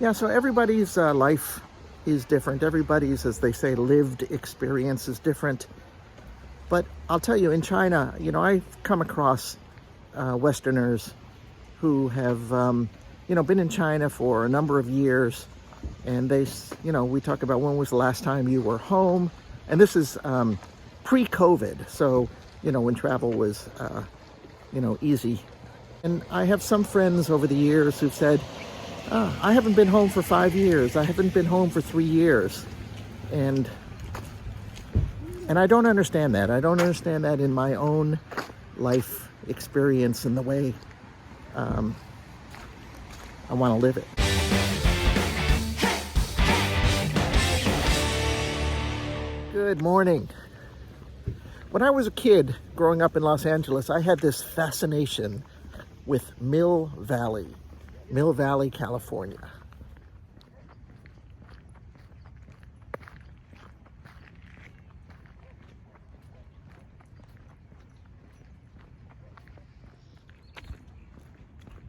Yeah, so everybody's life is different. Everybody's, as they say, lived experience is different. But I'll tell you, in China, I've come across Westerners who have, been in China for a number of years. And we talk about when was the last time you were home. And this is pre-COVID. So, when travel was, easy. And I have some friends over the years who've said, I haven't been home for 5 years. I haven't been home for 3 years. And I don't understand that. I don't understand that in my own life experience and the way I want to live it. Good morning. When I was a kid growing up in Los Angeles, I had this fascination with Mill Valley, California.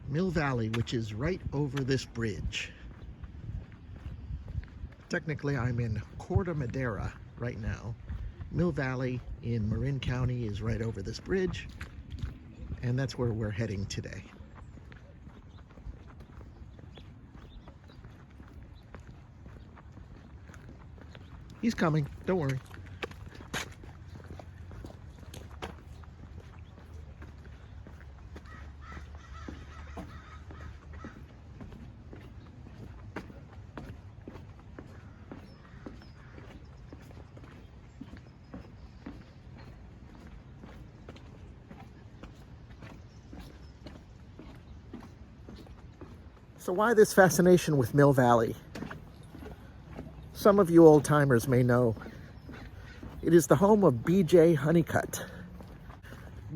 Mill Valley, which is right over this bridge. Technically, I'm in Corte Madera right now. Mill Valley in Marin County is right over this bridge, and that's where we're heading today. He's coming, don't worry. So why this fascination with Mill Valley? Some of you old-timers may know it is the home of B.J. Honeycutt.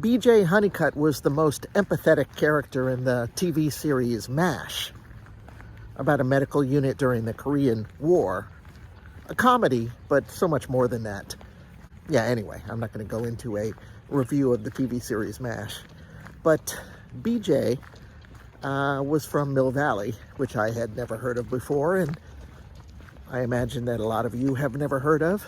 B.J. Honeycutt was the most empathetic character in the TV series MASH, about a medical unit during the Korean War. A comedy, but so much more than that. Yeah, anyway, I'm not going to go into a review of the TV series MASH. But B.J. was from Mill Valley, which I had never heard of before, and I imagine that a lot of you have never heard of.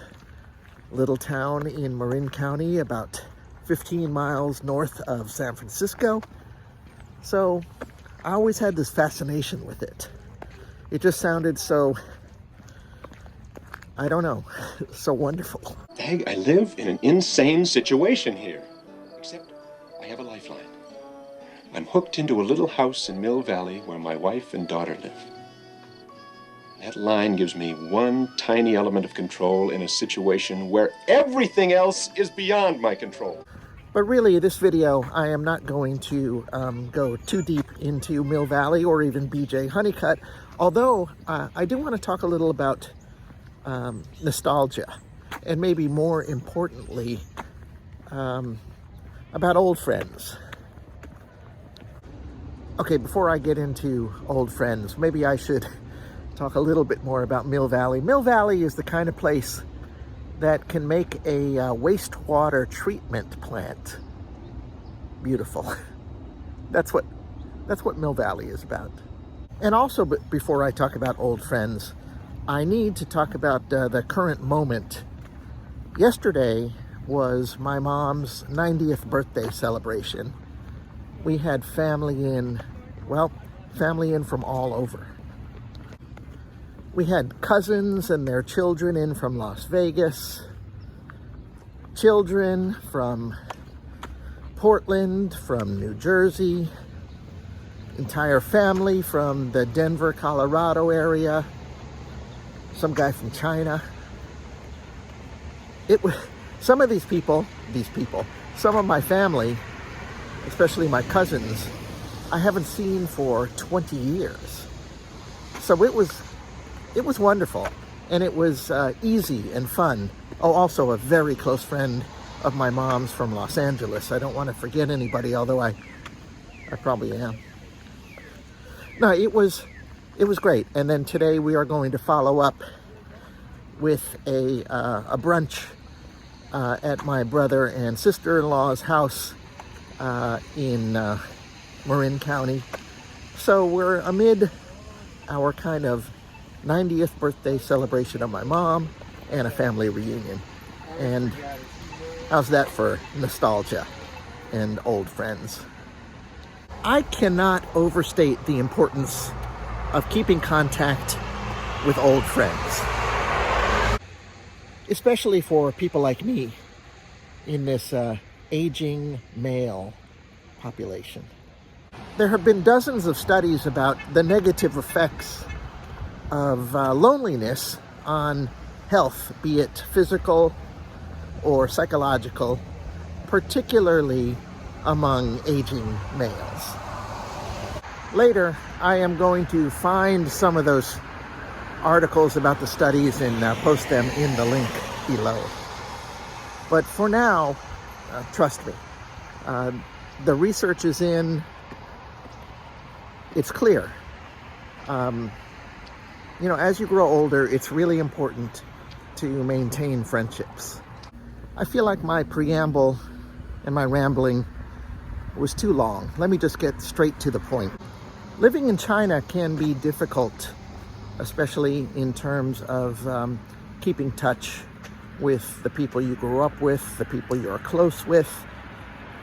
Little town in Marin County, about 15 miles north of San Francisco. So I always had this fascination with it. It just sounded so, I don't know, so wonderful. Hey, I live in an insane situation here. Except I have a lifeline. I'm hooked into a little house in Mill Valley where my wife and daughter live. That line gives me one tiny element of control in a situation where everything else is beyond my control. But really, this video, I am not going to go too deep into Mill Valley or even B.J. Honeycutt, although I do want to talk a little about nostalgia, and maybe more importantly, about old friends. Okay, before I get into old friends, maybe I should talk a little bit more about Mill Valley. Mill Valley is the kind of place that can make a wastewater treatment plant beautiful. That's what Mill Valley is about. And also, before I talk about old friends, I need to talk about the current moment. Yesterday was my mom's 90th birthday celebration. We had family in from all over. We had cousins and their children in from Las Vegas, children from Portland, from New Jersey, entire family from the Denver, Colorado area, some guy from China. Some of these people, some of my family, especially my cousins, I haven't seen for 20 years. So it was wonderful, and it was easy and fun. Oh, also a very close friend of my mom's from Los Angeles. I don't want to forget anybody, although I probably am. No, it was great. And then today we are going to follow up with a brunch at my brother and sister-in-law's house in Marin County. So we're amid our kind of 90th birthday celebration of my mom and a family reunion. And how's that for nostalgia and old friends? I cannot overstate the importance of keeping contact with old friends, especially for people like me in this aging male population. There have been dozens of studies about the negative effects of loneliness on health, be it physical or psychological, particularly among aging males. Later, I am going to find some of those articles about the studies and post them in the link below. But for now, trust me, the research is in, it's clear. As you grow older, it's really important to maintain friendships. I feel like my preamble and my rambling was too long. Let me just get straight to the point. Living in China can be difficult, especially in terms of keeping touch with the people you grew up with, the people you're close with,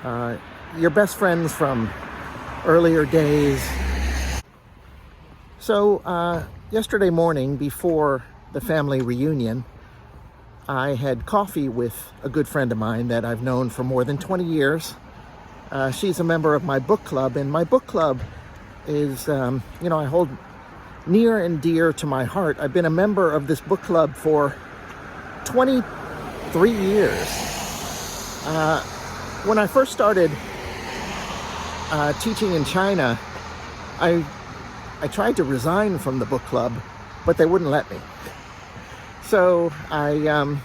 your best friends from earlier days. So yesterday morning, before the family reunion, I had coffee with a good friend of mine that I've known for more than 20 years. She's a member of my book club, and my book club is, I hold near and dear to my heart. I've been a member of this book club for 23 years. When I first started teaching in China, I tried to resign from the book club, but they wouldn't let me. So I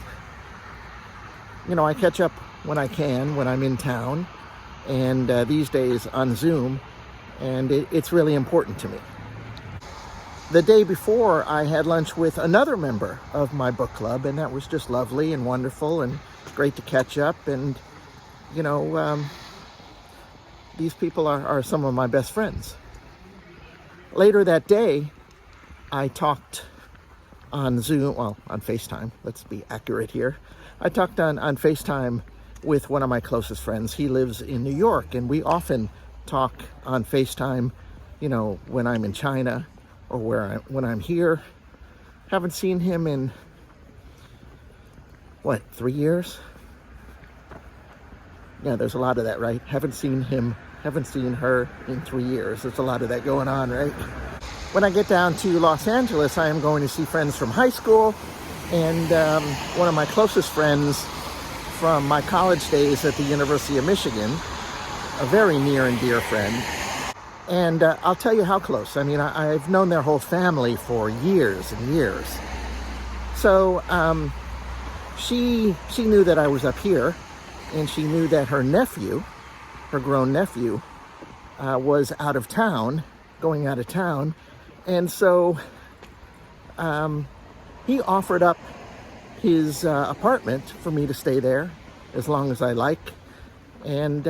catch up when I can, when I'm in town, and these days on Zoom, and it's really important to me. The day before, I had lunch with another member of my book club, and that was just lovely and wonderful and great to catch up. And, these people are some of my best friends. Later that day, I talked on Zoom, on FaceTime, let's be accurate here. I talked on FaceTime with one of my closest friends. He lives in New York, and we often talk on FaceTime, when I'm in China or when I'm here. Haven't seen him in, 3 years? Yeah, there's a lot of that, right? Haven't seen her in 3 years. There's a lot of that going on, right? When I get down to Los Angeles, I am going to see friends from high school and one of my closest friends from my college days at the University of Michigan, a very near and dear friend. And I'll tell you how close. I mean, I've known their whole family for years and years. So she knew that I was up here, and she knew that her grown nephew, was going out of town. And so he offered up his apartment for me to stay there as long as I like. And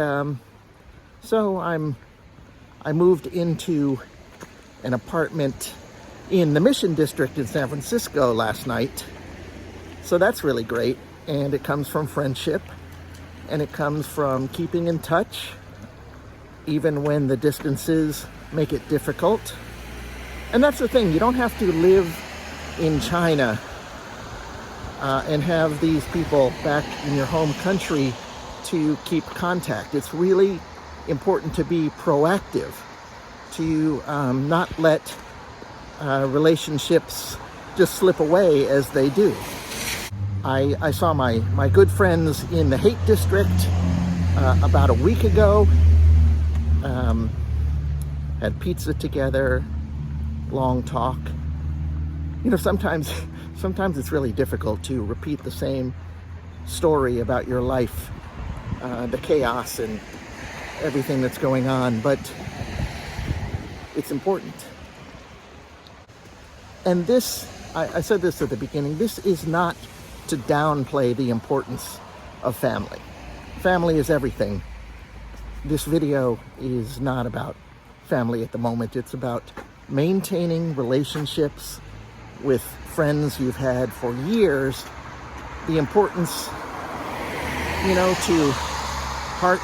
so I moved into an apartment in the Mission District in San Francisco last night. So that's really great. And it comes from friendship, and it comes from keeping in touch, even when the distances make it difficult. And that's the thing, you don't have to live in China and have these people back in your home country to keep contact. It's really important to be proactive, to not let relationships just slip away as they do. I saw my good friends in the Haight District about a week ago. Had pizza together, long talk. Sometimes it's really difficult to repeat the same story about your life, the chaos and everything that's going on, but it's important. And this, I said this at the beginning, this is not to downplay the importance of family. Family is everything. This video is not about family at the moment. It's about maintaining relationships with friends you've had for years, the importance, to heart,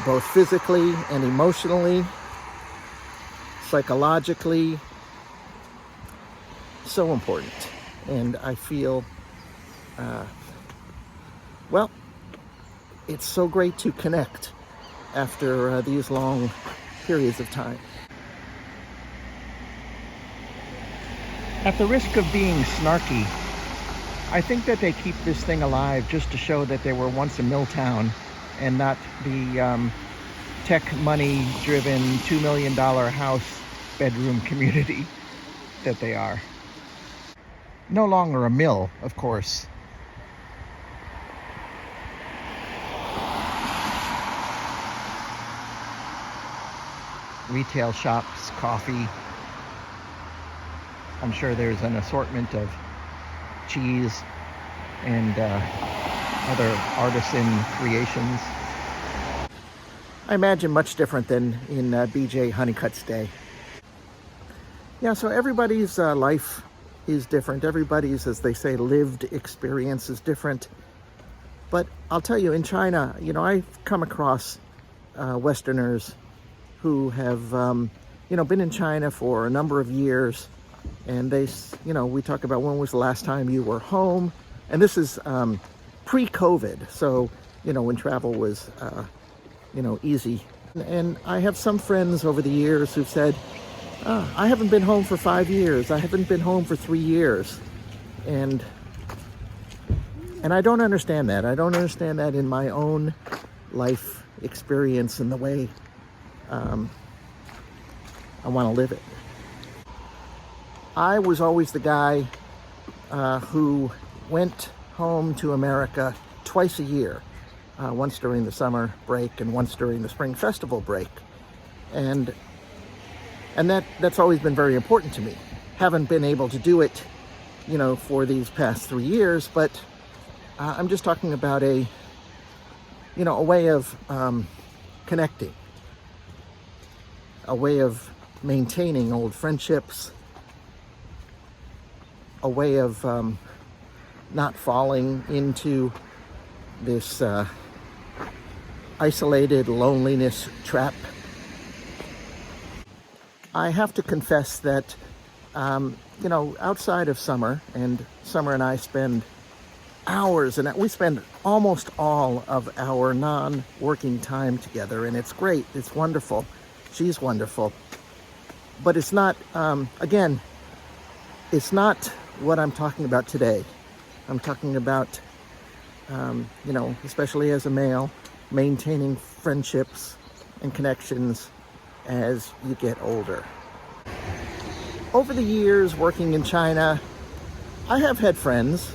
both physically and emotionally, psychologically, so important. And I feel, it's so great to connect after these long periods of time. At the risk of being snarky, I think that they keep this thing alive just to show that they were once a mill town and not the tech money driven $2 million house bedroom community that they are. No longer a mill, of course. Retail shops, coffee. I'm sure there's an assortment of cheese and other artisan creations. I imagine much different than in BJ Honeycutt's day. Yeah, so everybody's life is different. Everybody's, as they say, lived experience is different. But I'll tell you, in China, I've come across Westerners who have, been in China for a number of years. And they, we talk about when was the last time you were home. And this is pre-COVID. So, when travel was, easy. And I have some friends over the years who've said, I haven't been home for 5 years. I haven't been home for 3 years. And I don't understand that. I don't understand that in my own life experience and the way I want to live it. I was always the guy who went home to America twice a year, once during the summer break and once during the spring festival break. And that's always been very important to me. Haven't been able to do it, for these past 3 years, but I'm just talking about a way of connecting, a way of maintaining old friendships, a way of not falling into this isolated loneliness trap. I have to confess that, outside of Summer, and Summer and I spend hours, and we spend almost all of our non-working time together, and it's great, it's wonderful, she's wonderful. But it's not, again, it's not what I'm talking about today. I'm talking about, especially as a male, maintaining friendships and connections as you get older. Over the years working in China, I have had friends,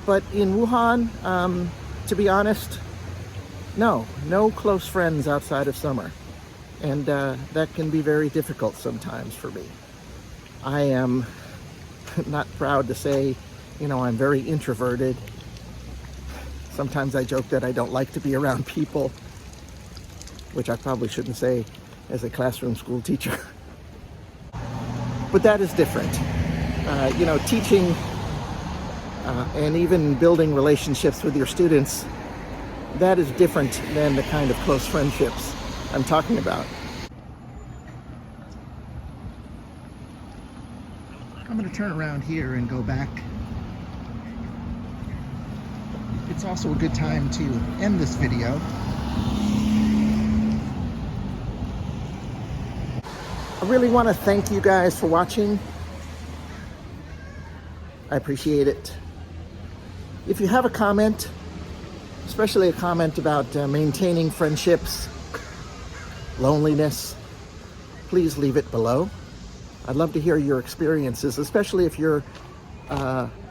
but in Wuhan, to be honest, no close friends outside of Summer. And that can be very difficult sometimes for me. I am not proud to say, I'm very introverted. Sometimes I joke that I don't like to be around people, which I probably shouldn't say as a classroom school teacher. But that is different. Teaching and even building relationships with your students, that is different than the kind of close friendships I'm talking about. I'm going to turn around here and go back. It's also a good time to end this video. I really want to thank you guys for watching. I appreciate it. If you have a comment, especially a comment about maintaining friendships, loneliness, please leave it below. I'd love to hear your experiences, especially if you're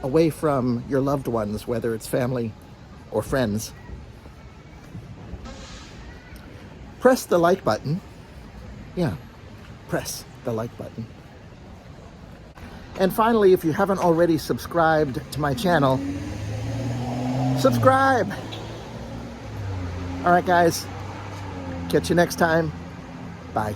away from your loved ones, whether it's family or friends. Press the like button. Yeah, press the like button. And finally, if you haven't already subscribed to my channel, subscribe. All right, guys. Catch you next time. Bye.